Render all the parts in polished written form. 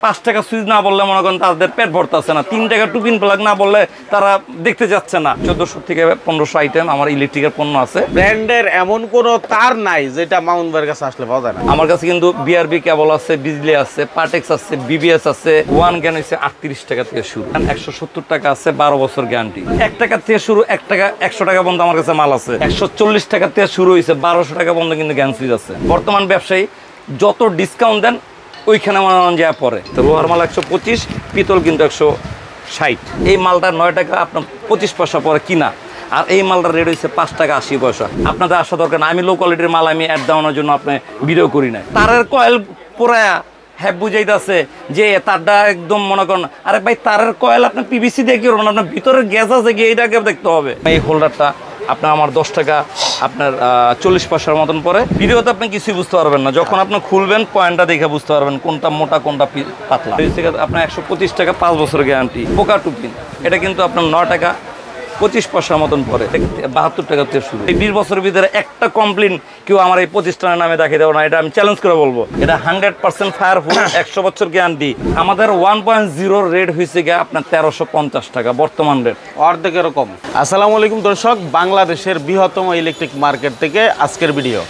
5 টাকা সুইচ না বললে মনে করেন তাদের পেট ভরতেছে না, 3 টাকা টুপিন প্লাগ না বললে তারা দেখতে যাচ্ছে না। 1400 থেকে 1500 আইটেম আমার ইলেকট্রিকের পণ্য আছে। ব্র্যান্ডের এমন কোনো তার নাই যেটা মামুন ভাইয়ের কাছে আসলে পাওয়া যায় না। আমার কাছে কিন্তু বিআরবি কেবল আছে, বিজলি আছে, পাটেক্স আছে, বিবিএস আছে। ওয়ান গ্যান হচ্ছে 38 টাকা থেকে শুরু, 170 টাকা আছে, 12 বছর গ্যারান্টি। 1 টাকা থেকে শুরু, 1 টাকা 100 টাকা পর্যন্ত আমার কাছে মাল আছে। 140 টাকা থেকে শুরু হয়েছে, 1200 টাকা পর্যন্ত কিন্তু গ্যান সুইচ আছে। বর্তমান ব্যবসায়ী যত ডিসকাউন্ট দেন ওইখানে মনে হয় যায় পরে। তো লোহার মাল 125, পিতল কিন্তু 160। এই মালটা 9 টাকা আপনার 25 পয়সা পরে কিনা, আর এই মালটার রেট হচ্ছে 5 টাকা 80 পয়সা। আপনাদের আসা দরকার না। আমি লো কোয়ালিটির মাল আমি অ্যাড দেওয়ানোর জন্য আপনি ভিডিও করি না। তারের কয়েল পোড়ায়া হ্যাঁ বুঝাইতেছে যে তারটা একদম মনে করেন, আরে ভাই তারের কয়েল আপনি পিভিসি দিয়ে কি করবেন, আপনার ভিতরে গ্যাস আছে কি এইটাকে দেখতে হবে। এই হোল্ডারটা আপনার আমার 10 টাকা আপনার 40 পয়সার মতন পরে। ভিডিওতে আপনি কিছুই বুঝতে পারবেন না, যখন আপনি খুলবেন পয়েন্টটা দেখে বুঝতে পারবেন কোনটা মোটা কোনটা পাতলা। আপনার 125 টাকা 5 বছরের গ্যারান্টি। পোকা টুপিন এটা কিন্তু আপনার 9 টাকা 25 পয়সার মতন পরে, 72 টাকা থেকে শুরু। এই 20 বছরের ভিতরে একটা কমপ্লেন কেউ আমার এই প্রতিষ্ঠানের নামে দেখিয়ে দেবো না, এটা আমি চ্যালেঞ্জ করে বলবো। এটা 100% ফায়ারপ্রুফ, 100 বছর গ্যারান্টি। আমাদের 1.0 রেট হয়েছে গিয়ে আপনার 1350 টাকা বর্তমান রেট, অর্ধেক এরকম। আসসালামু আলাইকুম দর্শক, বাংলাদেশের বৃহত্তম ইলেকট্রিক মার্কেট থেকে আজকের ভিডিও।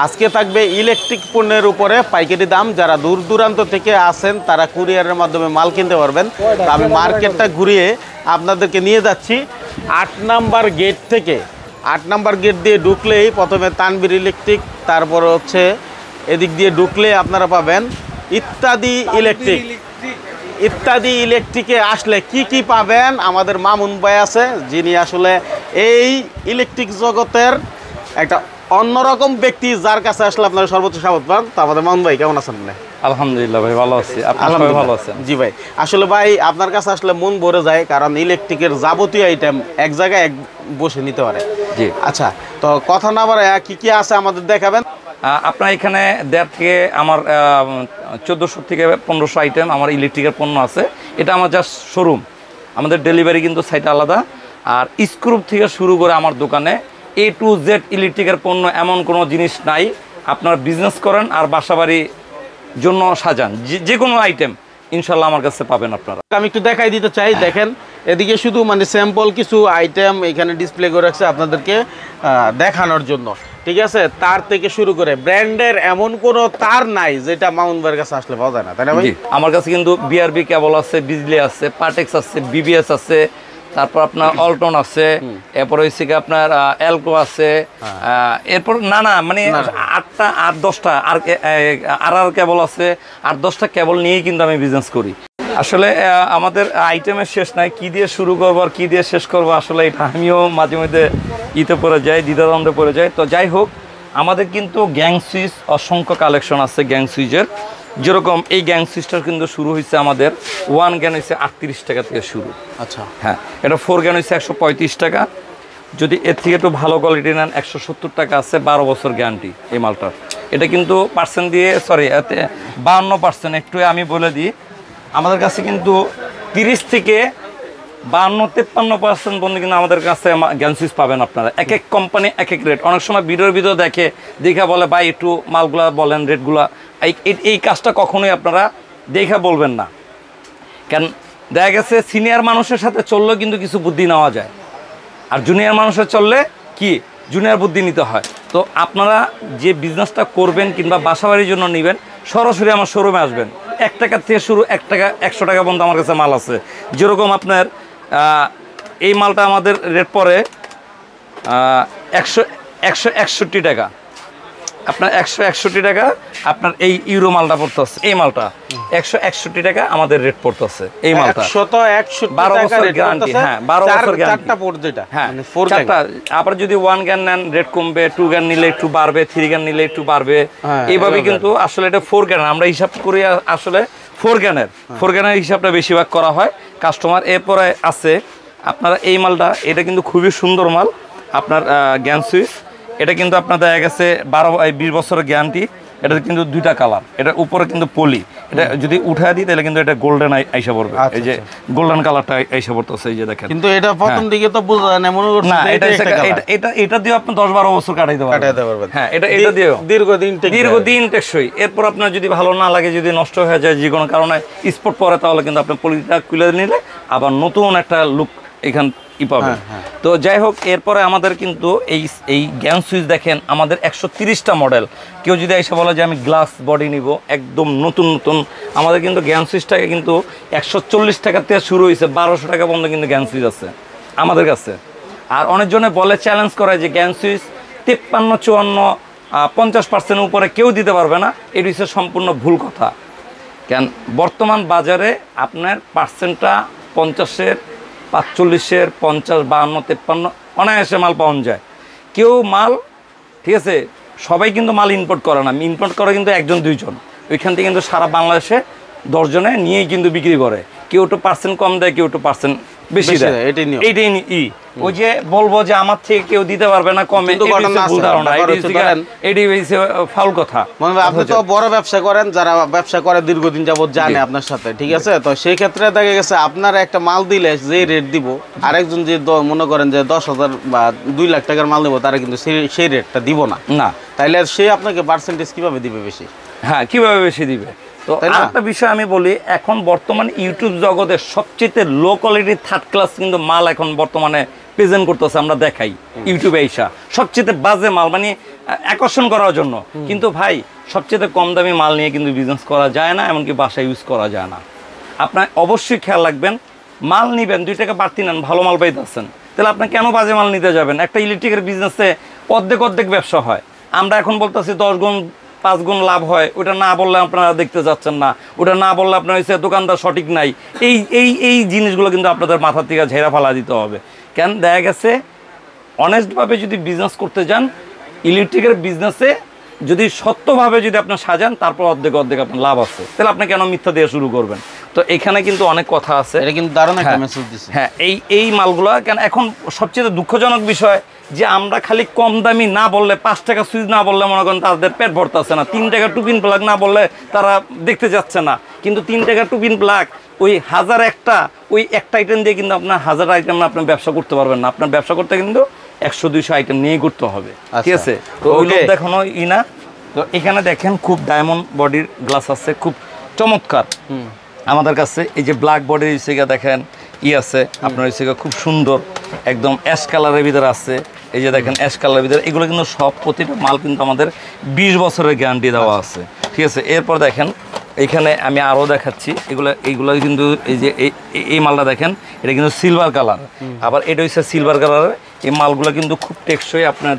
আজকে থাকবে ইলেকট্রিক পণ্যের উপরে পাইকারি দাম। যারা দূর দূরান্ত থেকে আসেন তারা কুরিয়ারের মাধ্যমে মাল কিনতে পারবেন। আমি মার্কেটটা ঘুরিয়ে আপনাদেরকে নিয়ে যাচ্ছি 8 নাম্বার গেট থেকে। 8 নাম্বার গেট দিয়ে ঢুকলেই প্রথমে তানভীর ইলেকট্রিক, তারপর হচ্ছে এদিক দিয়ে ঢুকলে আপনারা পাবেন ইত্যাদি ইলেকট্রিক। ইত্যাদি ইলেকট্রিকে আসলে কি কি পাবেন, আমাদের মামুন ভাই আছে যিনি আসলে এই ইলেকট্রিক জগতের একটা অন্যরকম ব্যক্তি, যার কাছে আসলে আপনারা সর্বোচ্চ স্বাগত পান। তো আমাদের মামুন ভাই কেমন আছেন? আলহামদুলিল্লাহ ভাই ভালো আছি, আপনারা ভালো আছেন? জি ভাই, আসলে ভাই আপনার কাছে আসলে মন ভরে যায়, কারণ ইলেকট্রিকের যাবতীয় আইটেম এক জায়গায় বসে নিতে পারে। জি আচ্ছা, তো কথা না বাড়ায় কি কি আছে আমাদের দেখাবেন। আপনার এখানে 1.5 থেকে আমার 1400 থেকে 1500 আইটেম আমার ইলেকট্রিকের পণ্য আছে। এটা আমার জাস্ট শোরুম, আমাদের ডেলিভারি কিন্তু সাইট আলাদা। আর স্ক্রুপ থেকে শুরু করে আমার দোকানে A to Z ইলেকট্রিকের পণ্য এমন কোনো জিনিস নাই। আপনারা বিজনেস করেন আর বাসাবাড়ির জন্য সাজান, যে কোনো আইটেম ইনশাল্লাহ আমার কাছে পাবেন আপনারা। আমি একটু দেখাই দিতে চাই, দেখেন এদিকে শুধু মানে স্যাম্পল কিছু আইটেম এখানে ডিসপ্লে করে রাখছে আপনাদেরকে দেখানোর জন্য, ঠিক আছে। তার থেকে শুরু করে ব্র্যান্ডের এমন কোনো তার নাই যেটা মামুন ভাইয়ের কাছে আসলে পাওয়া যায় না, তাই না ভাই? আমার কাছে কিন্তু বিআরবি কেবল আছে, বিজলি আছে, পাটেক্স আছে, বিবিএস আছে, তারপর আপনার অল্টন আছে, এরপর হচ্ছে কি আপনার এলকো আছে, এরপর না মানে 8টা 8-10টা আর কেবল আছে। 8-10টা কেবল নিয়েই কিন্তু আমি বিজনেস করি। আসলে আমাদের আইটেমের শেষ নাই, কি দিয়ে শুরু করবো আর কি দিয়ে শেষ করবো, আসলে এটা আমিও মাঝে মধ্যে পড়ে যাই, দ্বিধাদ্বন্দ্বে পড়ে যাই। তো যাই হোক, আমাদের কিন্তু গ্যাং সুইচ অসংখ্য কালেকশন আছে গ্যাং সুইচের। যেরকম এই গ্যাং সুইচটার কিন্তু শুরু হয়েছে আমাদের 1 গ্যান হয়েছে 38 টাকা থেকে শুরু। আচ্ছা হ্যাঁ, এটা 4 গ্যান হয়েছে 135 টাকা। যদি এর থেকে একটু ভালো কোয়ালিটি নেন 170 টাকা আছে, 12 বছর গ্যারান্টি এই মালটার। এটা কিন্তু পার্সেন্ট দিয়ে এতে 52%। একটু আমি বলে দিই, আমাদের কাছে কিন্তু 30 থেকে 52-53% পর্যন্ত কিন্তু আমাদের কাছে গ্যান সুইচ পাবেন আপনারা। এক এক কোম্পানি এক এক রেট। অনেক সময় ভিডিওর ভিডিও দেখে বলে ভাই একটু মালগুলা বলেন, রেটগুলা। এই কাজটা কখনোই আপনারা দেখে বলবেন না, কেন দেখা গেছে সিনিয়র মানুষের সাথে চললেও কিন্তু কিছু বুদ্ধি নেওয়া যায়, আর জুনিয়র মানুষের চললে কি জুনিয়র বুদ্ধি নিতে হয়। তো আপনারা যে বিজনেসটা করবেন কিংবা বাসাবাড়ির জন্য নেবেন, সরাসরি আমার শোরুমে আসবেন। 1 টাকা থেকে শুরু, 1 টাকা 100 টাকা পর্যন্ত আমার কাছে মাল আছে। যেরকম এই মালটা আমাদের রেট পড়ে 161 টাকা। আপনার 161 টাকা আপনার এই ইউরো মালটা পড়তেছে। এই মালটা 161 টাকা আমাদের রেট পড়তেছে। এই মালটা 12 বছর গ্যারান্টি। হ্যাঁ, 12 বছর গ্যারান্টি। হ্যাঁ, 4টা। আবার যদি 1 গ্যান নেন রেট কমবে, 2 গ্যান নিলে একটু বাড়বে, 3 গ্যান নিলে একটু বাড়বে। এইভাবে কিন্তু আসলে এটা 4 গ্যান আমরা হিসাব করি। আসলে 4 গ্যানের হিসাবটা বেশিরভাগ করা হয় কাস্টমার। এরপরে আছে আপনারা এই মালটা, এটা কিন্তু খুবই সুন্দর মাল আপনার গ্যান সুইচ। এটা কিন্তু আপনার দেখা গেছে 20 বছরের গ্যারান্টি। এটা কিন্তু দুইটা কালার, এটা উপরে কিন্তু পলি, এটা যদি উঠায় দিই তাহলে কিন্তু এটা গোল্ডেন আইসা পড়বে। এই যে গোল্ডেন কালারটা আইসা পড়তেছে, এই যে দেখেন। কিন্তু এটা প্রথম দিকে তো বোঝা যায় না, মনে করছি না, এটা দিয়ে আপনি 10-12 বছর কাটাইতে পারবেন। হ্যাঁ, এটা দিয়ে দীর্ঘদিন টেকসই। এরপর আপনার যদি ভালো না লাগে, যদি নষ্ট হয়ে যায় যে কোনো কারণে স্পট পরে, তাহলে কিন্তু আপনি পলিটা খুলে নিলে আবার নতুন একটা লুক এখান পাবেন। তো যাই হোক, এরপরে আমাদের কিন্তু এই জ্ঞান সুইচ দেখেন, আমাদের 130টা মডেল। কেউ যদি এসে বলে যে আমি গ্লাস বডি নিব, একদম নতুন নতুন, আমাদের কিন্তু জ্ঞান সুইচটাকে কিন্তু 140 টাকা থেকে শুরু হয়েছে, 1200 টাকা পর্যন্ত কিন্তু জ্ঞান সুইচ আছে আমাদের কাছে। আর অনেকজনে বলে, চ্যালেঞ্জ করে যে জ্ঞান সুইচ 53, 54, 50% উপরে কেউ দিতে পারবে না। এটি হচ্ছে সম্পূর্ণ ভুল কথা। কেন, বর্তমান বাজারে আপনার পার্সেন্টটা 50-এর, 45-এর, 50, 52, 53 অনায়াসে মাল পাওয়া যায়। কেউ মাল, ঠিক আছে, সবাই কিন্তু মাল ইম্পোর্ট করে না, ইম্পোর্ট করে কিন্তু 1-2 জন। ওইখান থেকে কিন্তু সারা বাংলাদেশে 10 জনে নিয়েই কিন্তু বিক্রি করে। কেউ একটু পার্সেন্ট কম দেয়, কেউ একটু পার্সেন্ট বেশি দেয়। এইটাই ওই যে বলবো যে আমার থেকে কেউ দিতে পারবে না কমে, ভুল ধারণা, এটাই ফাউল কথা। আপনি তো বড় ব্যবসা করেন, যারা ব্যবসা করে দীর্ঘদিন যাবত জানে আপনার সাথে, ঠিক আছে। তো সেই ক্ষেত্রে দেখা গেছে আপনার একটা মাল দিলে যে রেট দিব, আরেকজন যে মনে করেন যে 10,000 বা 2 লাখ টাকার মাল দেবো, তারা কিন্তু সেই রেটটা দিব না। তাইলে সে আপনাকে পার্সেন্টেজ কিভাবে দিবে বেশি? হ্যাঁ, কিভাবে বেশি দিবে? তো আরেকটা বিষয় আমি বলি, এখন বর্তমান ইউটিউব জগতের সবচেয়ে লো কোয়ালিটির থার্ড ক্লাস কিন্তু মাল এখন বর্তমানে প্রেজেন্ট করতেছে, আমরা দেখাই ইউটিউবে আইসা সবচেয়ে বাজে মাল, মানে আকর্ষণ করার জন্য। কিন্তু ভাই, সবচেয়ে কম দামি মাল নিয়ে কিন্তু বিজনেস করা যায় না, এমনকি বাসা ইউজ করা যায় না। আপনার অবশ্যই খেয়াল রাখবেন, মাল নিবেন 2 টাকা বাড়তি নেন, ভালো মাল পাইতেছেন, তাহলে আপনি কেন বাজে মাল নিতে যাবেন? একটা ইলেকট্রিকের বিজনেসে অর্ধেক ব্যবসা হয়। আমরা এখন বলতেছি 10 গুণ 5 গুণ লাভ হয়, ওটা না বললে আপনারা দেখতে যাচ্ছেন না, ওটা না বললে আপনার হচ্ছে দোকানদার সঠিক নাই। এই জিনিসগুলো কিন্তু আপনাদের মাথার থেকে ঝেড়া ফেলা দিতে হবে। কেন, দেখা গেছে অনেস্টভাবে যদি বিজনেস করতে যান, ইলেকট্রিকের বিজনেসে যদি সত্যভাবে যদি আপনি সাজান, তারপর অর্ধেক আপনার লাভ আছে, তাহলে আপনি কেন মিথ্যা দিয়ে শুরু করবেন? তো এখানে কিন্তু অনেক কথা আছে। এটা কিন্তু দারুণ একটা মেসেজ দিছে। হ্যাঁ, এই মালগুলো কেন এখন সবচেয়ে দুঃখজনক বিষয় যে আমরা খালি কম দামি না বললে, 5 টাকা সুইচ না বললে মনে করেন তাদের পেট ভরতেছে না, 3 টাকা টুপিন প্লাগ না বললে তারা দেখতে যাচ্ছে না। কিন্তু 3 টাকা টুপিন প্লাগ ওই 1000 একটা, ওই একটা আইটেম দিয়ে কিন্তু আপনার 1000 আইটেম আপনি ব্যবসা করতে পারবেন না। আপনার ব্যবসা করতে কিন্তু 100-200 আইটেম নিয়ে করতে হবে, ঠিক আছে? তো ওই লোক দেখানো না। তো এখানে দেখেন খুব ডায়মন্ড বডির গ্লাস আছে, খুব চমৎকার আমাদের কাছে। এই যে ব্ল্যাক বডির ইসেগা দেখেন আছে আপনার ইসেগা খুব সুন্দর, একদম অ্যাশ কালারের ভিতরে আছে। এই যে দেখেন অ্যাশ কালারের ভিতরে, এগুলো কিন্তু সব প্রতিটা মাল কিন্তু আমাদের 20 বছরের গ্যারান্টি দেওয়া আছে, ঠিক আছে? এরপর দেখেন এইখানে আমি আরও দেখাচ্ছি, এইগুলো কিন্তু এই যে এই মালটা দেখেন, এটা কিন্তু সিলভার কালার, আবার এটা হচ্ছে সিলভার কালারের। এই মালগুলো কিন্তু খুব টেকসই, আপনার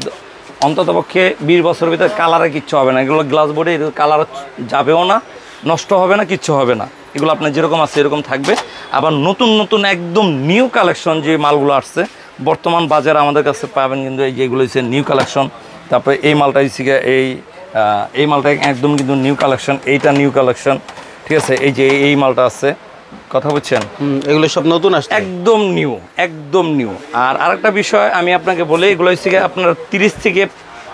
অন্ততপক্ষে 20 বছরের ভিতরে কালারে কিচ্ছু হবে না। এগুলো গ্লাস বডি, কালার যাবেও না, নষ্ট হবে না, কিচ্ছু হবে না। এগুলো আপনার যেরকম আছে এরকম থাকবে। আবার নতুন একদম নিউ কালেকশন যে মালগুলো আসছে বর্তমান বাজারে আমাদের কাছে পাবেন, কিন্তু এই যেগুলো হচ্ছে নিউ কালেকশন। তারপরে এই মালটা হচ্ছে এই মালটা একদম কিন্তু নিউ কালেকশন, এইটা নিউ কালেকশন, ঠিক আছে? এই যে এই মালটা আছে, কথা বলছেন, এগুলো সব নতুন আসছে, একদম নিউ। আর আরেকটা বিষয় আমি আপনাকে বলি, এগুলো হচ্ছে আপনার 30 থেকে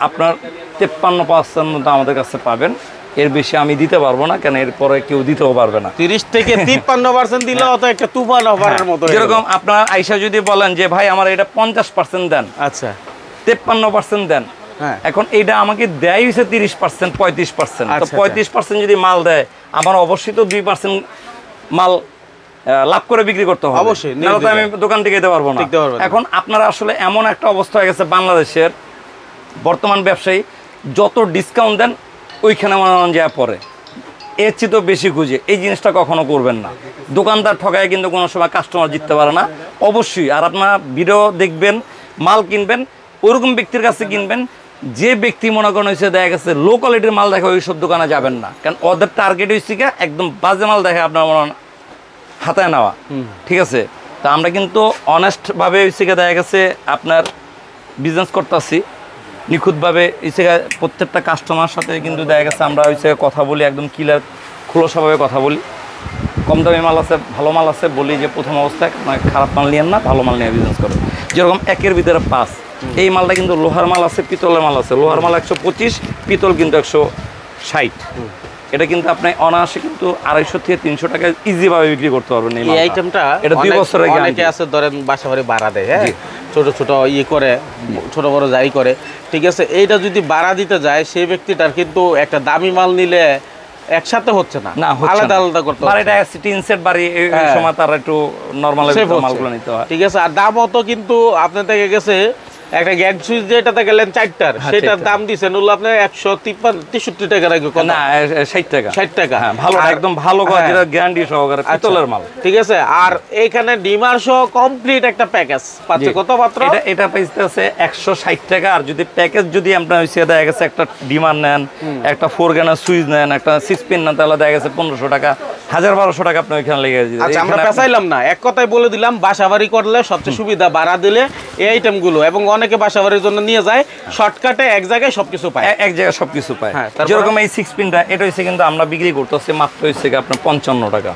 আপনার 53% আমাদের কাছে পাবেন। এর বেশি আমি দিতে পারবো না, কেন এরপরে কেউ দিতেও পারবে না। 30 থেকে 53% দিলে অত একটা তুফান অফারের মতো। যেরকম আপনার আইসা যদি বলেন যে ভাই আমার এটা 50% দেন, আচ্ছা 53% দেন, এখন এইটা আমাকে দেয় হয়েছে 30%, 35%। তো 35% যদি মাল দেয়, আমার অবশ্যই তো 2% মাল লাভ করে বিক্রি করতে হবে, অবশ্যই, নাহলে তো আমি দোকান থেকে যেতে পারবো না। এখন আপনারা আসলে এমন একটা অবস্থা হয়ে গেছে বাংলাদেশের বর্তমান ব্যবসায়ী, যত ডিসকাউন্ট দেন ওইখানে মনে হয় যা পরে, এর চেয়ে তো বেশি খুঁজে। এই জিনিসটা কখনো করবেন না। দোকানদার ঠকায় কিন্তু কোনো সময় কাস্টমার জিততে পারে না, অবশ্যই। আর আপনারা ভিডিও দেখবেন, মাল কিনবেন, ওরকম ব্যক্তির কাছে কিনবেন যে ব্যক্তি মনে করেন হয়েছে দেখা গেছে লো কোয়ালিটির মাল দেখে ওইসব দোকানে যাবেন না, কারণ ওদের টার্গেট হয়েছে কি একদম বাজে মাল দেখে আপনার মনে হাতায় নেওয়া, ঠিক আছে? তা আমরা কিন্তু অনেস্টভাবে হয়েছে দেখা গেছে আপনার বিজনেস করতেছি নিখুঁতভাবে, প্রত্যেকটা কাস্টমার সাথে কিন্তু দেখা গেছে আমরা হয়েছে কথা বলি, একদম ক্লিয়ার খোলসাভাবে কথা বলি। কম দামি মাল আছে, ভালো মাল আছে, বলি যে প্রথম অবস্থায় খারাপ মাল নিয়েন না, ভালো মাল নিয়ে বিজনেস করো। যেরকম 1-এর ভিতরে 5, এই মালটা কিন্তু লোহার মাল আছে, পিতলের মাল আছে। লোহার মাল 125, পিতল কিন্তু 60 এটা কিন্তু আপনি অনায়াসে কিন্তু 250 থেকে 300 টাকা ইজি ভাবে বিক্রি করতে পারবেন এই এই আইটেমটা। এটা 2 বছরের গ্যারান্টি। অনেকে আছে ধরেন বাসা বাড়ি ভাড়া দেয়, হ্যাঁ, ছোট ছোট করে, ছোট বড় যাই করে, ঠিক আছে। এইটা যদি ভাড়া দিতে যায় সেই ব্যক্তিটার কিন্তু একটা দামি মাল নিলে একসাথে হচ্ছে না, আলাদা আলাদা করতে হয়। বাড়িটা টিন সেট বাড়ি, এই সময় তার একটু নরমাল মালগুলো নিতে হয়, ঠিক আছে। আর দামও তো কিন্তু আপনার থেকে গেছে একটা গ্যাং সুইচ যেটাতে গেলেন 4টার, সেটার দাম দিছেন হলো আপনি 163 টাকা রাখবে, না 60 টাকা, 60 টাকা। হ্যাঁ, ভালো একদম ভালো যেটা গ্যারান্টি সহকারে পিতলের মাল, ঠিক আছে। আর এইখানে ডিমার সহ কমপ্লিট একটা প্যাকেজ পাচ্ছে কত মাত্র? এটা পাইতেছে 160 টাকা। আর যদি প্যাকেজ যদি আপনার হইছে দেখা গেছে একটা ডিমার নেন, একটা 4 গানের সুইচ নেন, একটা 6 পিন নেন, তাহলে দেখা গেছে 1500 টাকা, 1200 টাকা আপনি ওইখানে লেগে যাবে। আচ্ছা, আমরা পেছাইলাম না, এক কথায় বলে দিলাম, বাসাবাড়ি করলে সবচেয়ে সুবিধা ভাড়া দিলে এই আইটেমগুলো, এবং অনেকে বাসাবাড়ির জন্য নিয়ে যায় শর্টকাটে, এক জায়গায় সবকিছু পায়, এক জায়গায় সবকিছু পায়। যেরকম এই 6 পিনটা, এটা হইছে কিন্তু আমরা বিক্রি করতেছি মাত্র হইছে আপনার 55 টাকা।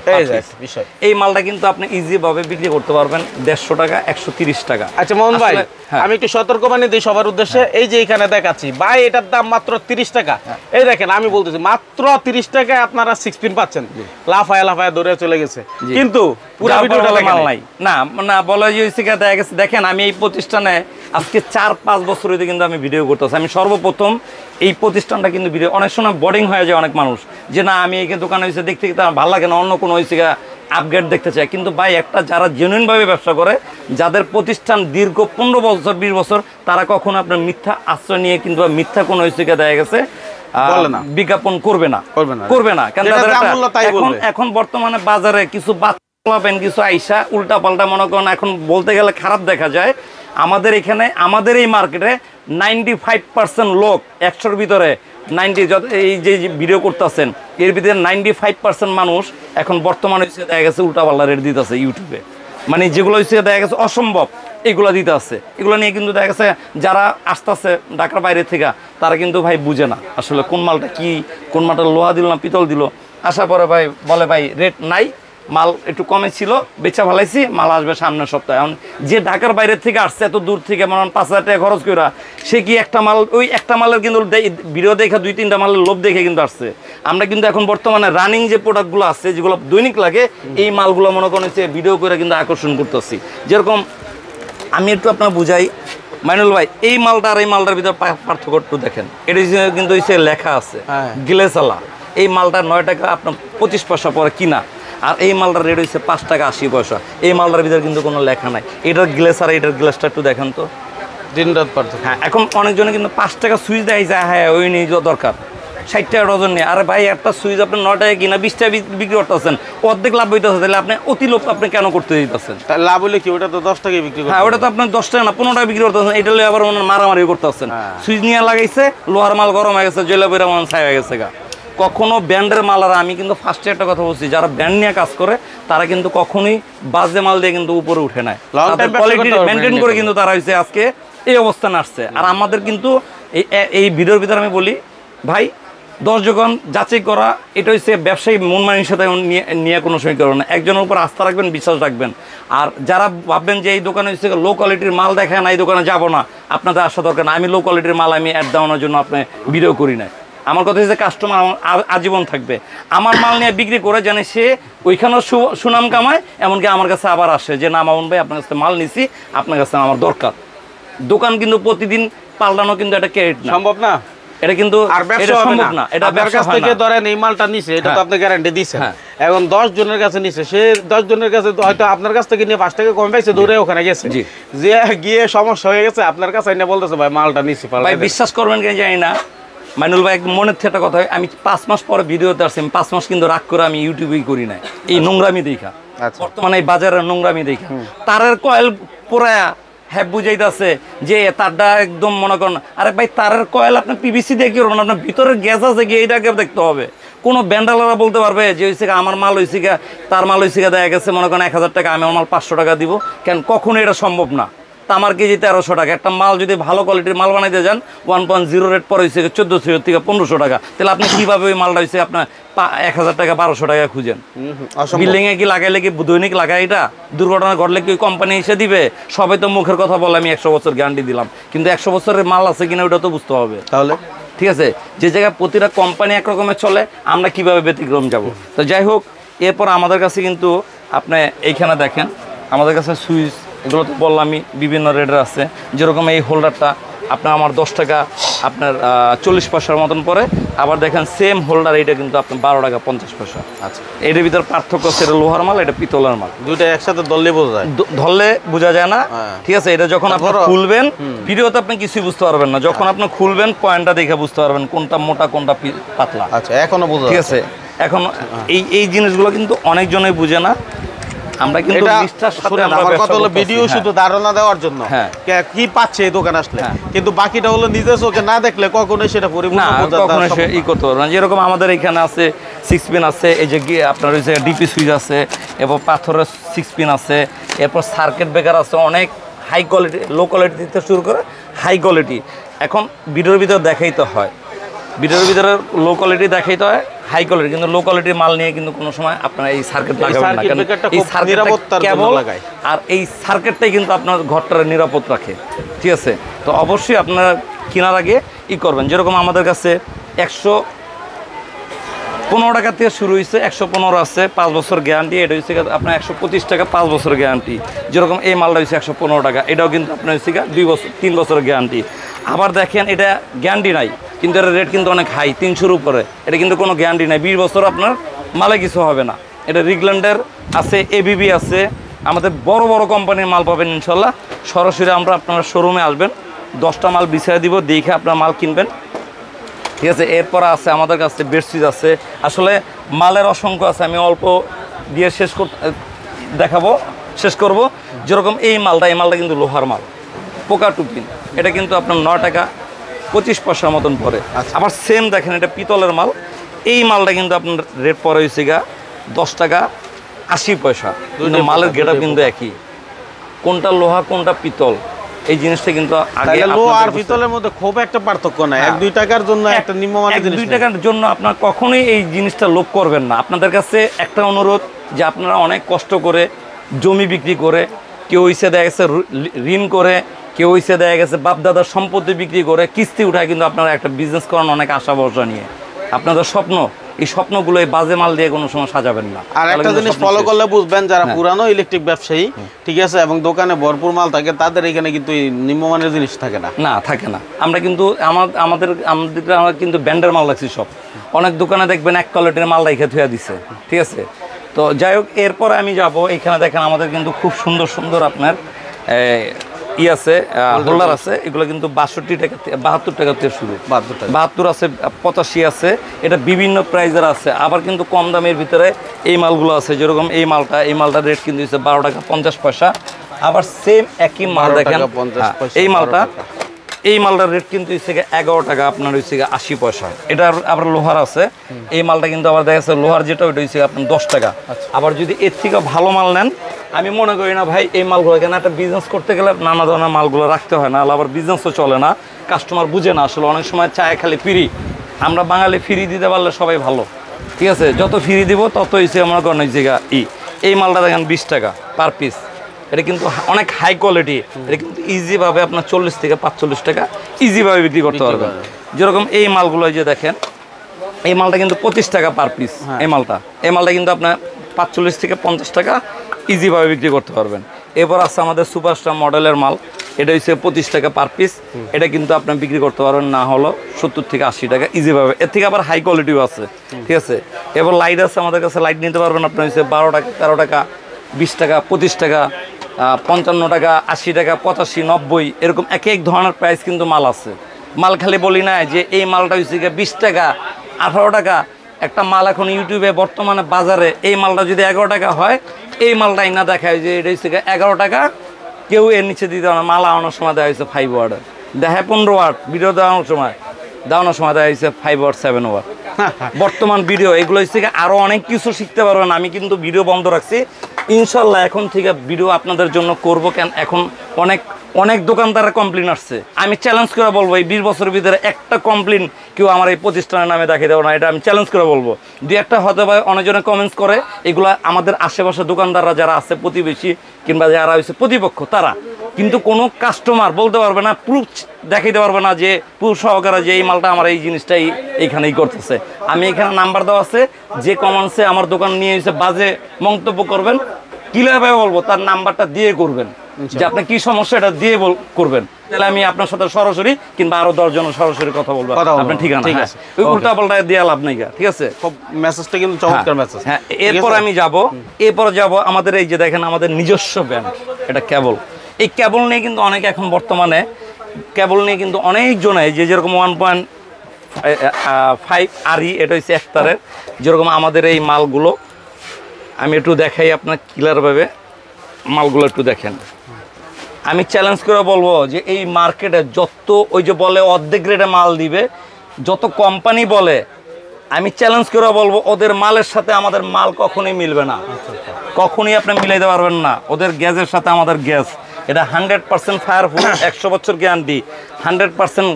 এই মালটা কিন্তু আপনি ইজি ভাবে বিক্রি করতে পারবেন 150 টাকা, 130 টাকা। আচ্ছা মোহন ভাই, আমি একটু সতর্কবাণী দিই সবার উদ্দেশ্যে। এই যে এখানে দেখাচ্ছি ভাই, এটার দাম মাত্র 30 টাকা। এই দেখেন, আমি বলতেছি মাত্র 30 টাকায় আপনারা 6 পিন পাচ্ছেন। লাফায় লাফায় দৌড়ে চলে গেছে, কিন্তু পুরো ভিডিওটা মাল নাই। না বলা হইছে দেখা গেছে। দেখেন, আমি এই প্রতিষ্ঠানে আজকে 4-5 বছর হইতে কিন্তু আমি ভিডিও করতেছি। আমি সর্বপ্রথম এই প্রতিষ্ঠানটা কিন্তু ভিডিও, অনেক সময় বোরিং হয়ে যায় অনেক মানুষ, যে না আমি এই দোকানে হয়েছে দেখতে ভালো লাগে না, অন্য কোনো হয়েছে আপগ্রেড দেখতে চায়। কিন্তু ভাই, একটা যারা জেনুইনভাবে ব্যবসা করে, যাদের প্রতিষ্ঠান দীর্ঘ 15 বছর 20 বছর, তারা কখনো আপনার মিথ্যা আশ্রয় নিয়ে কিন্তু মিথ্যা কোনো হয়েছে দেখা গেছে বিজ্ঞাপন করবে না। এখন বর্তমানে বাজারে কিছু কিছু আইসা উল্টা পাল্টা মনে করেন, এখন বলতে গেলে খারাপ দেখা যায়। আমাদের এখানে, আমাদের এই মার্কেটে 95% লোক, 100-র ভিতরে 90, এই যে ভিডিও করতেছেন এর ভিতরে 95% মানুষ এখন বর্তমানে দেখা গেছে উল্টা পাল্টা রেট দিতেছে ইউটিউবে। মানে যেগুলো হচ্ছে দেখা গেছে অসম্ভব, এগুলো দিতে আছে। এগুলো নিয়ে কিন্তু দেখা গেছে যারা আসতেছে ঢাকার বাইরে থেকে, তারা কিন্তু ভাই বুঝে না আসলে কোন মালটা কি, কোন মালটা লোহা দিল না পিতল দিল। আসার পরে ভাই বলে ভাই রেট নাই, মাল একটু কমে ছিল, বেচা ফেলাইছি, মাল আসবে সামনের সপ্তাহে। এখন যে ঢাকার বাইরে থেকে আসছে এত দূর থেকে, মনে 5,000 টাকা খরচ করে, সে কি একটা মাল, ওই একটা মালের কিন্তু ভিডিও দেখে 2-3টা মালের লোভ দেখে কিন্তু আসছে। আমরা কিন্তু এখন বর্তমানে রানিং যে প্রোডাক্টগুলো আছে, যেগুলো দৈনিক লাগে, এই মালগুলো মনে করেন ভিডিও করে কিন্তু আকর্ষণ করতেছি। যেরকম আমি একটু আপনার বুঝাই, মাইনুল ভাই, এই মালটা আর এই মালটার ভিতরে পার্থক্য একটু দেখেন। এটা কিন্তু লেখা আছে গিলেসালা। এই মালটা 9 টাকা আপনার 25 পয়সা পরে কিনা, আর এই মালটার রেট হচ্ছে 5 টাকা 80 পয়সা। এই মালটার ভিতরে কিন্তু কোনো লেখা নাই। এটার গ্লাস আর এটার গ্লাসটা একটু দেখেন তো, দিন রাত পার্থক্য। হ্যাঁ, এখন অনেকজনে কিন্তু 5 টাকা সুইচ দেয় যায়, হ্যাঁ ওই নিয়ে দরকার, 60 টাকা ডজন নিয়ে। আরে ভাই, একটা সুইচ আপনি 9 টাকা কিনা 20 টাকা বিক্রি করতেছেন, অর্ধেক লাভ হইতেছে, তাহলে আপনি অতি লোভ আপনি কেন করতে দিতেছেন? লাভ হলে কি ওটা তো 10 টাকায় বিক্রি করতে? হ্যাঁ, ওটা তো আপনার 10 টাকা না 15 টাকা বিক্রি করতেছেন। এটা হলে আবার মারামারি করতেছেন। সুইচ নিয়ে লাগাইছে, লোহার মাল গরম হয়ে গেছে, জেলা বইরা মন ছাই হয়ে গেছে গা। কখনো ব্র্যান্ডের মাল, আর আমি কিন্তু ফার্স্টে একটা কথা বলছি, যারা ব্র্যান্ড নিয়ে কাজ করে তারা কিন্তু কখনোই বাজে মাল দিয়ে কিন্তু উপরে উঠে নেয়, কোয়ালিটি মেনটেন করে কিন্তু তারা হচ্ছে আজকে এই অবস্থানে আসছে। আর আমাদের কিন্তু এই ভিডিওর ভিতরে আমি বলি ভাই, 10 যখন যাচাই করা, এটা হচ্ছে ব্যবসায়ী মন মানির সাথে নিয়ে কোনো সময় করবে না। একজনের উপর আস্থা রাখবেন, বিশ্বাস রাখবেন। আর যারা ভাববেন যে এই দোকানে হচ্ছে লো কোয়ালিটির মাল দেখায় না, এই দোকানে যাবো না, আপনাদের আসা দরকার না। আমি লো কোয়ালিটির মাল আমি অ্যাড দেওয়ানোর জন্য আপনি ভিডিও করি না। আমার কথা হচ্ছে কাস্টমার আমার আজীবন থাকবে, আমার মাল নিয়ে বিক্রি করে জানে সে ওইখানেও সুনাম কামায়, এমনকি আমার কাছে আবার আসে যে না মামুন ভাই, আপনার কাছে মাল নিছি, আপনার কাছে আমার দরকার। দোকান কিন্তু প্রতিদিন পাল্টানো কিন্তু এটা ক্রেডিট না, সম্ভব না। এটা কিন্তু সম্ভব না। এটা আপনার কাছ থেকে ধরেন এই মালটা নিছে, এটা তো আপনি গ্যারান্টি দিচ্ছেন। এখন 10 জনের কাছে নিছে, সে 10 জনের কাছে হয়তো আপনার কাছ থেকে নিয়ে 5 টাকা কম পাইছে, দৌড়ে ওখানে গেছে, যে গিয়ে সমস্যা হয়ে গেছে, আপনার কাছে এনে বলতেছে ভাই মালটা নিছি। ভাই বিশ্বাস করবেন কেন জানি না, মাইনুল ভাই একদম মনের থেকে একটা কথা, আমি 5 মাস পরে ভিডিওতে আসছি, আমি 5 মাস কিন্তু রাগ করে আমি ইউটিউবেই করি না, এই নোংরামি দেখা। বর্তমানে এই বাজারের নোংরামি দেখা, তারের কয়েল পোড়ায়া হ্যাঁ বুঝাইতেছে যে তারটা একদম মনে করেন, আরে ভাই তারের কয়েল আপনি পিভিসি দিয়ে কি করবেন, আপনার ভিতরে গ্যাস আছে কি, এইটাকে দেখতে হবে। কোনো ব্যান্ডালারা বলতে পারবে যে হয়েছে আমার মাল হয়েছে গা, তার মাল হয়েছে গা, দেখা গেছে মনে করেন 1000 টাকা, আমি আমার মাল 500 টাকা দিব, কেন? কখনো এটা সম্ভব না। তামার কেজি 1300 টাকা, একটা মাল যদি ভালো কোয়ালিটির মাল বানাইতে যান 1.0 রেট পরে হয়েছে 1400 থেকে 1500 টাকা, তাহলে আপনি কীভাবে ওই মালটা হয়েছে আপনার 1000 টাকা 1200 টাকা খুঁজেন? বিল্ডিংয়ে কি লাগাইলে কি দৈনিক লাগাই? এটা দুর্ঘটনা ঘটলে কি ওই কোম্পানি এসে দিবে? সবাই তো মুখের কথা বলে আমি 100 বছর গ্যারান্টি দিলাম, কিন্তু 100 বছরের মাল আছে কিনা ওটা তো বুঝতে হবে। তাহলে ঠিক আছে, যে জায়গায় প্রতিটা কোম্পানি একরকমের চলে, আমরা কিভাবে ব্যতিক্রম যাব। তো যাই হোক, এরপর আমাদের কাছে কিন্তু আপনি এইখানে দেখেন আমাদের কাছে সুইচ, এগুলো তো বললামই বিভিন্ন রেটের আছে। যেরকম এই হোল্ডারটা আপনার আমার 10 টাকা আপনার 40 পয়সার মতন পড়ে। আবার দেখেন সেম হোল্ডার, এটা কিন্তু আপনার 12 টাকা 50 পয়সা। আচ্ছা, এটার ভিতর পার্থক্য আছে, এটা লোহার মাল, এটা পিতলের মাল। দুইটা একসাথে ধরলে বোঝা যায়, ধরলে বোঝা যায় না। ঠিক আছে, এটা যখন আপনি খুলবেন ভিডিওতে আপনি কিছুই বুঝতে পারবেন না, যখন আপনি খুলবেন পয়েন্টটা দেখে বুঝতে পারবেন কোনটা মোটা কোনটা পাতলা। আচ্ছা, এখনো বোঝা ঠিক আছে। এখন এই জিনিসগুলো কিন্তু অনেকজনই বুঝে না। আমরা কিন্তু নিষ্ঠার সাথে আমরা আমার ব্যবসা কথা হলো করতেছি। ভিডিও হ্যাঁ। শুধু ধারণা দেওয়ার জন্য, হ্যাঁ। কি পাচ্ছে এই দোকান আসলে, হ্যাঁ। কিন্তু বাকিটা হলো নিজের চোখে না দেখলে কখনোই সেটা পরিপূর্ণ না, বোঝা কখনো সে সম্ভব ই করতে পারবে না। যেরকম আমাদের এখানে আছে 6 পিন আছে, এই যে আপনার ওই যে ডিপি সুইচ আছে, এবং পাথরের 6 পিন আছে, এরপর সার্কিট ব্রেকার আছে, অনেক হাই কোয়ালিটি, লো কোয়ালিটি থেকে শুরু করে হাই কোয়ালিটি। এখন ভিডিওর ভিতরে দেখাইতে হয়, ভিডিওর ভিতরে লো কোয়ালিটি দেখাইতে হয়, হাই কোয়ালিটি। কিন্তু লো কোয়ালিটির মাল নিয়ে কিন্তু কোনো সময় আপনারা এই সার্কিট লাগাবেন না, সার্কিট কারণ ব্রেকারটা এই খুব সার্কিটটা নিরাপত্তার জন্য কেবল লাগায়। আর এই সার্কিটটাই কিন্তু আপনার ঘরটার নিরাপদ রাখে। ঠিক আছে, তো অবশ্যই আপনারা কেনার আগে ই করবেন। যেরকম আমাদের কাছে 115 টাকা থেকে শুরু হয়েছে, 115 আছে 5 বছর গ্যারান্টি। এটা হচ্ছে আপনার 125 টাকা 5 বছর গ্যারান্টি। যেরকম এই মালটা হচ্ছে 115 টাকা, এটাও কিন্তু আপনার হচ্ছে 2 বছর 3 বছরের গ্যারান্টি। আবার দেখেন এটা গ্যারান্টি নাই, কিন্তু এর রেট কিন্তু অনেক হাই, 300-র উপরে। এটা কিন্তু কোনো গ্যারান্টি নাই, 20 বছর আপনার মালে কিছু হবে না। এটা রিগল্যান্ডের আছে, এবিবি আছে, আমাদের বড় বড় কোম্পানির মাল পাবেন ইনশাল্লাহ। সরাসরি আমরা আপনার শোরুমে আসবেন, 10টা মাল বিছিয়ে দিব, দেখে আপনার মাল কিনবেন। ঠিক আছে, এরপর আছে আমাদের কাছে বেডশিট আছে। আসলে মালের অসংখ্য আছে, আমি অল্প দিয়ে শেষ করব। যেরকম এই মালটা কিন্তু লোহার মাল, পোকা টুপিন, এটা কিন্তু আপনার 9 টাকা 25 পয়সার মতন পড়ে। আবার সেম দেখেন এটা পিতলের মাল, এই মালটা কিন্তু আপনার রেট পড়ে হয়েছে 10 টাকা 80 পয়সা। কিন্তু মালের গেট আপ কিন্তু একই, কোনটা লোহা কোনটা পিতল এই জিনিসটা কিন্তু আগে লোহা আর পিতলের মধ্যে খুব একটা পার্থক্য নাই। 1-2 টাকার জন্য একটা নিম্নমানের জিনিস, 1-2 টাকার জন্য আপনারা কখনোই এই জিনিসটা লোভ করবেন না। আপনাদের কাছে একটা অনুরোধ, যে আপনারা অনেক কষ্ট করে জমি বিক্রি করে, কেউ হইছে দেখা গেছে ঋণ করে, কেউ হইছে দেখা গেছে বাপদাদার সম্পত্তি বিক্রি করে কিস্তি উঠায়, কিন্তু আপনারা একটা বিজনেস করেন অনেক আশা ভরসা নিয়ে। আপনাদের স্বপ্ন, এই স্বপ্নগুলো এই বাজে মাল দিয়ে কোনো সময় সাজাবেন না। আর একটা জিনিস ফলো করলে বুঝবেন, যারা পুরানো ইলেকট্রিক ব্যবসায়ী, ঠিক আছে, এবং দোকানে ভরপুর মাল থাকে, তাদের এখানে কিন্তু এই নিম্নমানের জিনিস থাকে না। না, থাকে না। আমরা কিন্তু আমরা কিন্তু ব্যান্ডের মাল রাখছি সব। অনেক দোকানে দেখবেন এক কোয়ালিটির মাল রেখে থুয়া দিছে। ঠিক আছে, তো যাই হোক, এরপর আমি যাব, এখানে দেখেন আমাদের কিন্তু খুব সুন্দর সুন্দর আপনার আছে, হোল্ডার আছে। এগুলো কিন্তু 62 টাকা 72 টাকা থেকে শুরু, 72 আছে, 85 আছে, এটা বিভিন্ন প্রাইজের আছে। আবার কিন্তু কম দামের ভিতরে এই মালগুলো আছে। যেরকম এই মালটার রেট কিন্তু হচ্ছে 12 টাকা 50 পয়সা। আবার সেম একই মাল দেখেন, এই মালটার রেট কিন্তু হচ্ছে 11 টাকা আপনার হচ্ছে 80 পয়সা। এটার আবার লোহার আছে, এই মালটা কিন্তু আবার দেখা যাচ্ছে লোহার যেটা ওইটা হচ্ছে আপনার 10 টাকা। আবার যদি এর থেকে ভালো মাল নেন, আমি মনে করি না ভাই এই মালগুলো, কেন একটা বিজনেস করতে গেলে নানা ধরনের মালগুলো রাখতে হয়, না আবার বিজনেসও চলে না, কাস্টমার বুঝে না। আসলে অনেক সময় চায় খালি ফ্রি, আমরা বাঙালি ফ্রি দিতে পারলে সবাই ভালো। ঠিক আছে, যত ফ্রি দিব তত হচ্ছে আমরা কোনো জায়গা এই মালটা দেখেন 20 টাকা পার পিস। এটা কিন্তু অনেক হাই কোয়ালিটি, এটা কিন্তু ইজিভাবে আপনার 40 থেকে 45 টাকা ইজিভাবে বিক্রি করতে পারবেন। যেরকম এই মালগুলো যে দেখেন, এই মালটা কিন্তু 25 টাকা পার পিস। এই মালটা কিন্তু আপনার 45 থেকে 50 টাকা ইজিভাবে বিক্রি করতে পারবেন। এরপর আছে আমাদের সুপারস্টার মডেলের মাল, এটা হচ্ছে 25 টাকা পার পিস। এটা কিন্তু আপনার বিক্রি করতে পারবেন না হলো 70 থেকে 80 টাকা ইজিভাবে। এর থেকে আবার হাই কোয়ালিটিও আছে। ঠিক আছে, এবার লাইট আছে আমাদের কাছে, লাইট নিতে পারবেন আপনার হচ্ছে 12 টাকা 13 টাকা 20 টাকা 25 টাকা 55 টাকা 80 টাকা 85 90 এরকম এক এক ধরনের প্রাইস কিন্তু মাল আছে। মাল খালি বলি না যে এই মালটা হচ্ছে 20 টাকা 18 টাকা। একটা মাল এখন ইউটিউবে বর্তমানে বাজারে এই মালটা যদি 11 টাকা হয়, এই মালটাই না দেখায় যে এটা হচ্ছে 11 টাকা, কেউ এর নিচে দিতে না। মাল আনানোর সময় দেওয়া হয়েছে 5 ওয়ার্ডের, দেখায় 15 ওয়াট, ভিডিও দেওয়ানোর সময় দেওয়া হয়েছে 5 ওয়াট 7 ওয়াট। বর্তমান ভিডিও এগুলো হচ্ছে আরও অনেক কিছু শিখতে পারবেন। আমি কিন্তু ভিডিও বন্ধ রাখছি, ইনশাল্লাহ এখন থেকে ভিডিও আপনাদের জন্য করব। কেন এখন অনেক অনেক দোকানদারের কমপ্লেন আসছে, আমি চ্যালেঞ্জ করে বলবো এই 20 বছরের ভিতরে একটা কমপ্লেন কেউ আমার এই প্রতিষ্ঠানের নামে দেখিয়ে দেবো না, এটা আমি চ্যালেঞ্জ করে বলবো। দুই একটা হয়তো বা অনেকজনে কমেন্টস করে, এগুলো আমাদের আশেপাশে দোকানদাররা যারা আছে প্রতিবেশী কিংবা যারা হচ্ছে প্রতিপক্ষ তারা, কিন্তু কোনো কাস্টমার বলতে পারবে না, প্রুফ দেখাইতে পারবে না যে প্রুফ সহকারে যে এই মালটা আমার এই জিনিসটাই এইখানেই করতেছে। আমি এখানে নাম্বার দেওয়া আছে, যে কমেন্টসে আমার দোকান নিয়ে এসে বাজে মন্তব্য করবেন কিভাবে বলবো তার নাম্বারটা দিয়ে করবেন, যে আপনার কি সমস্যা এটা দিয়ে করবেন, তাহলে আমি আপনার সাথে সরাসরি কিংবা আরো 10 জন সরাসরি কথা বলবো আপনার ঠিকানা। ঠিক হ্যাঁ, আছে, ওই উল্টা পাল্টা দেওয়া লাভ নাই, ঠিক আছে? খুব মেসেজটা কিন্তু চমৎকার মেসেজ। হ্যাঁ, এরপর আমি যাব আমাদের এই যে দেখেন আমাদের নিজস্ব ব্র্যান্ড, এটা কেবল। এই কেবল নিয়ে কিন্তু অনেকে এখন বর্তমানে কেবল নিয়ে কিন্তু অনেকজনে যেরকম 1.5 আরি, এটা হচ্ছে একতারের, যেরকম আমাদের এই মালগুলো আমি একটু দেখাই আপনার ক্লিয়ারভাবে, মালগুলো একটু দেখেন। আমি চ্যালেঞ্জ করে বলবো যে এই মার্কেটে যত ওই যে বলে অর্ধেক রেটে মাল দিবে, যত কোম্পানি বলে, আমি চ্যালেঞ্জ করে বলবো ওদের মালের সাথে আমাদের মাল কখনোই মিলবে না, কখনোই আপনি মিলাইতে পারবেন না। ওদের গ্যাসের সাথে আমাদের গ্যাস, এটা 100% ফায়ারপ্রুফ, 100 বছর গ্যারান্টি, 100%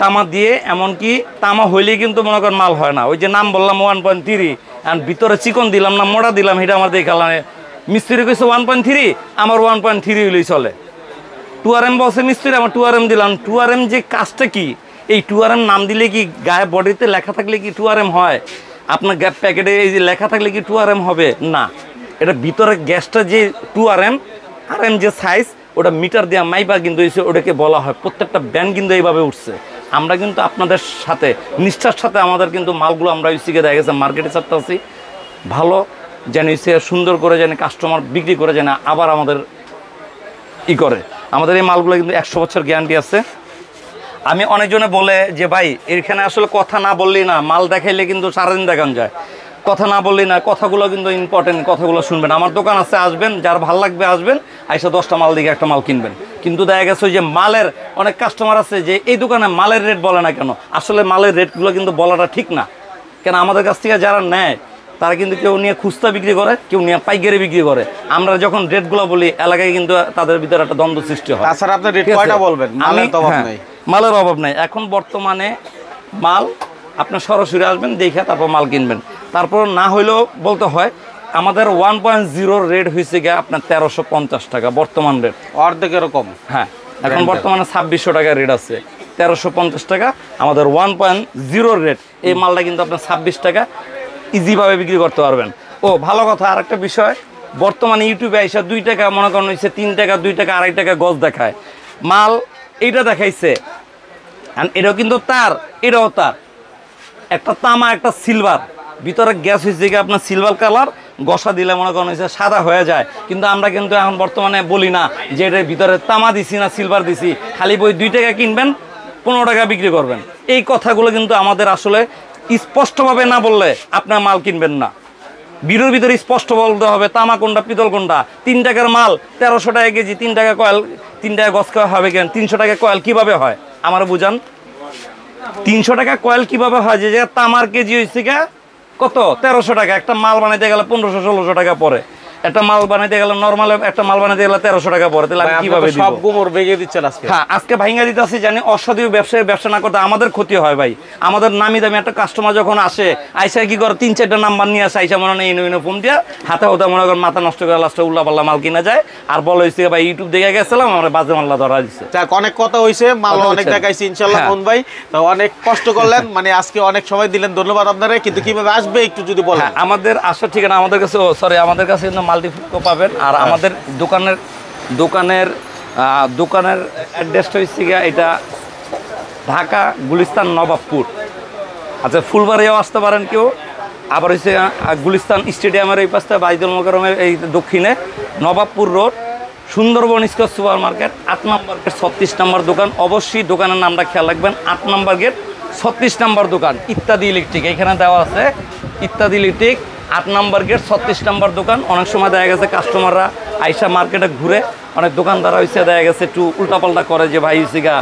তামা দিয়ে, এমনকি তামা হইলেই কিন্তু মনে করেন মাল হয় না। ওই যে নাম বললাম 1.3, আর ভিতরে চিকন দিলাম না মোড়া দিলাম, এটা আমার দেখালাম। মিস্ত্রি কইছে 1.3, আমার 1.3 হইলেই চলে। 2RM বসে মিস্ত্রি, আমার 2RM দিলাম। 2RM যে কাজটা কি, এই 2RM নাম দিলে কি গায়ে বডিতে লেখা থাকলে কি 2RM হয়? আপনার গ্যাপ প্যাকেটে এই যে লেখা থাকলে কি 2RM হবে? না, এটা ভিতরে গ্যাসটা যে 2RM, RM যে সাইজ, ওটা মিটার দেওয়া মাইপা কিন্তু ওটাকে বলা হয়। প্রত্যেকটা ব্যান্ড কিন্তু এইভাবে উঠছে। আমরা কিন্তু আপনাদের সাথে নিষ্ঠার সাথে আমাদের কিন্তু মালগুলো আমরা ইউসিকে দেখা গেছে মার্কেটে ছাড়তে আছি, ভালো জানি সে সুন্দর করে জানি কাস্টমার বিক্রি করে জানি আবার আমাদের করে। আমাদের এই মালগুলো কিন্তু 100 বছর গ্যারান্টি আছে। আমি অনেকজনে বলে যে ভাই এখানে আসলে কথা না বললেই না, মাল দেখাইলে কিন্তু সারাদিন দেখান যায়, কথা না বললেই না। কথাগুলো কিন্তু ইম্পর্টেন্ট, কথাগুলো শুনবেন। আমার দোকান আছে, আসবেন, যার ভালো লাগবে আসবেন, আইসা 10টা মাল দিকে একটা মাল কিনবেন। কিন্তু দেখা গেছে ওই যে মালের অনেক কাস্টমার আছে যে এই দোকানে মালের রেট বলে না কেন, আসলে মালের রেটগুলো কিন্তু বলাটা ঠিক না। কেন আমাদের কাছ থেকে যারা নেয় তারা কিন্তু কেউ নিয়ে খুচরা বিক্রি করে, কেউ নিয়ে পাইকারি বিক্রি করে। আমরা যখন রেটগুলো বলি এলাকায় কিন্তু তাদের ভিতরে একটা দ্বন্দ্ব সৃষ্টি হয়। তাছাড়া আপনি রেট কয়টা বলবেন? মালের তো অভাব নাই, মালের অভাব নাই। এখন বর্তমানে মাল আপনার সরাসরি আসবেন, দেখে তারপর মাল কিনবেন। তারপর না হইলেও বলতে হয় আমাদের 1.0 রেট হয়েছে গিয়ে আপনার 1350 টাকা বর্তমান রেট, অর্ধেকেরও কম। হ্যাঁ, এখন বর্তমানে 2600 টাকা রেট আছে, 1350 টাকা আমাদের 1.0 রেট। এই মালটা কিন্তু আপনার 26 টাকা ইজিভাবে বিক্রি করতে পারবেন। ও ভালো কথা, আর একটা বিষয়, বর্তমানে ইউটিউবে এসে 2 টাকা মনে করেন হচ্ছে 3 টাকা 2 টাকা 2.5 টাকা গজ দেখায় মাল, এইটা দেখাইছে, এটাও কিন্তু তার, এটাও তার, একটা তামা একটা সিলভার, ভিতরে গ্যাস হয়েছে কি আপনার সিলভার কালার, গসা দিলে মনে করেন হচ্ছে সাদা হয়ে যায়। কিন্তু আমরা কিন্তু এখন বর্তমানে বলি না যে এটার ভিতরে তামা দিছি না সিলভার দিছি, খালি বই 2 টাকা কিনবেন 15 টাকা বিক্রি করবেন। এই কথাগুলো কিন্তু আমাদের আসলে স্পষ্টভাবে না বললে আপনার মাল কিনবেন না। বিরোর ভিতরে স্পষ্ট বলতে হবে তামা কোনটা পিতল কোনটা। 3 টাকার মাল 1300 টাকা কেজি, 3 টাকা কয়েল, 3 টাকা গজ খাওয়া হবে কেন? 300 টাকা কয়েল কিভাবে হয় আমার বুঝান? 300 টাকা কয়েল কিভাবে হয়? যে তামার কেজি হয়েছে কত 1300 টাকা, একটা মাল বানাইতে গেলে 1500-1600 টাকা পরে, একটা মাল বানাইতে গেলে নরমাল একটা মাল বানাইতে গেলে 1300 টাকা পরে। তাহলে আমি কিভাবে দিব? সব গোমর ভেঙে দিচ্ছেন আজকে। হ্যাঁ, আজকে ভাঙা দিতে আসি, জানি অসাধু ব্যবসায়ী ব্যবসা না করতে আমাদের ক্ষতি হয় ভাই। আমাদের নামি দামি একটা কাস্টমার যখন আসে, আইসা কি করে 3-4টা নাম্বার নিয়ে আসে, আইসা মনে হয় ইনো ফোন দিয়া হাতে হতে মনে করেন মাথা নষ্ট করে লাস্টে উল্লা পাল্লা মাল কিনা যায়। আর বলে হয়েছে ভাই ইউটিউব দেখে গেছিলাম, আমরা বাজে মাল্লা ধরা দিচ্ছে। অনেক কথা হয়েছে, মাল অনেক দেখাইছি ইনশাল্লাহ। মন ভাই তো অনেক কষ্ট করলেন, মানে আজকে অনেক সময় দিলেন, ধন্যবাদ আপনারা। কিন্তু কিভাবে আসবে একটু যদি বলেন। আমাদের আসার ঠিকানা আমাদের কাছে, সরি আমাদের কাছে কিন্তু মাল্টিফ্লোকো পাবেন। আর আমাদের দোকানের অ্যাড্রেসটা হচ্ছে গিয়ে এটা ঢাকা গুলিস্তান নবাবপুর। আচ্ছা, ফুলবাড়িয়াও আসতে পারেন কেউ, আবার হচ্ছে গুলিস্তান স্টেডিয়ামের এই পাশে বাইদুল মোকাররমের এই দক্ষিণে Nawabpur road, Sundarban square super market 8 নম্বর গেট 36 নম্বর দোকান। অবশ্যই দোকানের নামটা খেয়াল রাখবেন, 8 নম্বর গেট 36 নম্বর দোকান, ইত্যাদি ইলেকট্রিক। এখানে দেওয়া আছে ইত্যাদি ইলেকট্রিক, 8 নম্বর গেট 36 নম্বর দোকান। অনেক সময় দেখা গেছে কাস্টমাররা আইসা মার্কেটে ঘুরে, অনেক দোকানদার হয়েছে দেখা গেছে একটু উল্টাপাল্টা করে যে ভাই সিগা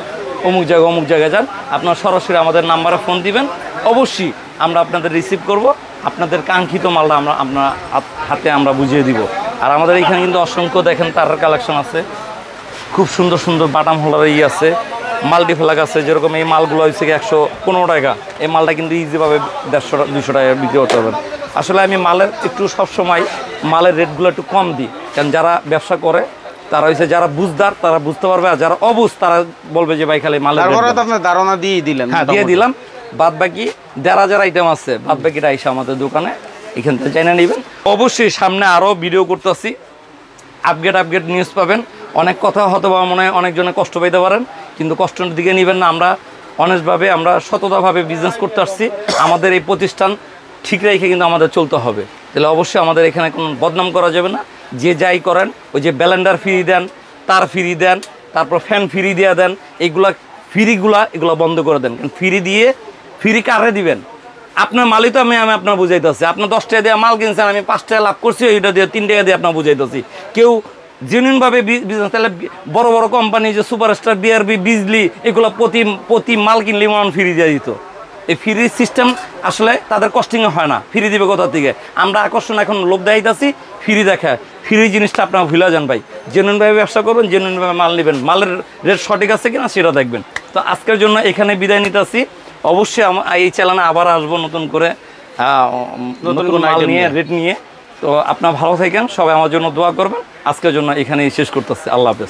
অমুক জায়গায় যান। আপনার সরাসরি আমাদের নাম্বারে ফোন দিবেন, অবশ্যই আমরা আপনাদের রিসিভ করব, আপনাদের কাঙ্ক্ষিত মালটা আমরা আপনার হাতে আমরা বুঝিয়ে দিব। আর আমাদের এখানে কিন্তু অসংখ্য দেখেন তারের কালেকশন আছে, খুব সুন্দর সুন্দর বাটাম হোল্ডার আছে, মাল্টিফ্লাগ আছে, যেরকম এই মালগুলো হচ্ছে 115 টাকা। এই মালটা কিন্তু ইজিভাবে 150-200 টাকা বিক্রি করতে পারবেন। আসলে আমি মালের একটু সবসময় মালের রেটগুলো একটু কম দিই, কারণ যারা ব্যবসা করে তারা হচ্ছে যারা বুঝদার তারা বুঝতে পারবে, আর যারা অবুঝ তারা বলবে যে ভাই খালি মালের তারপরে তো আপনি ধারণা দিয়ে দিলেন। হ্যাঁ, দিয়ে দিলাম। বাদ বাকি 1,500 আইটেম আছে, বাদ বাকিটা এসে আমাদের দোকানে এখান থেকে জেনে নেবেন। অবশ্যই সামনে আরও ভিডিও করতেছি, আপডেট নিউজ পাবেন। অনেক কথা হয়তো বা মনে হয় অনেকজনে কষ্ট পেতে পারেন, কিন্তু কষ্টের দিকে নেবেন না। আমরা অনেস্টভাবে, আমরা সততাভাবে বিজনেস করতে আসছি। আমাদের এই প্রতিষ্ঠান ঠিক রেখে কিন্তু আমাদের চলতে হবে। তাহলে অবশ্যই আমাদের এখানে কোনো বদনাম করা যাবে না। যে যাই করেন, ওই যে ব্যালেন্ডার ফ্রি দেন, তার ফ্রি দেন, তারপর ফ্যান ফ্রি দিয়ে দেন, এগুলো বন্ধ করে দেন। কারণ ফ্রি কারে দিবেন? আপনার মালই তো আমি আপনার বুঝাইতেছি। আপনার 10 টাকা দিয়ে মাল কিনছেন, আমি 5 টাকা লাভ করছি, ওইটা দিয়ে 3 টাকা দিয়ে আপনার বুঝাইতেছি। কেউ জেনুইনভাবে বিজনেস, তাহলে বড় বড় কোম্পানি যে সুপারস্টার, বিআরবি, বিজলি, এগুলো প্রতি মাল কিনলে মন ফ্রি দিয়ে দিত। এই ফ্রি সিস্টেম আসলে তাদের কস্টিংয়ে হয় না। ফ্রি দিবে কোথা থেকে? আমরা আকর্ষণ এখন লোভ দেখাইতেছি, ফ্রি দেখায়। ফ্রি জিনিসটা আপনার ভুলে যান ভাই। জেনুইনভাবে ব্যবসা করবেন, জেনুইনভাবে মাল নেবেন, মালের রেট সঠিক আছে কিনা সেটা দেখবেন। তো আজকের জন্য এখানে বিদায় নিতেছি। অবশ্যই এই চ্যানেলে আবার আসবো নতুন করে নতুন মাল নিয়ে, রেট নিয়ে। তো আপনার ভালো থাকেন, সবাই আমার জন্য দোয়া করবেন। আজকের জন্য এখানেই শেষ করতেছি। আল্লাহ হাফেজ।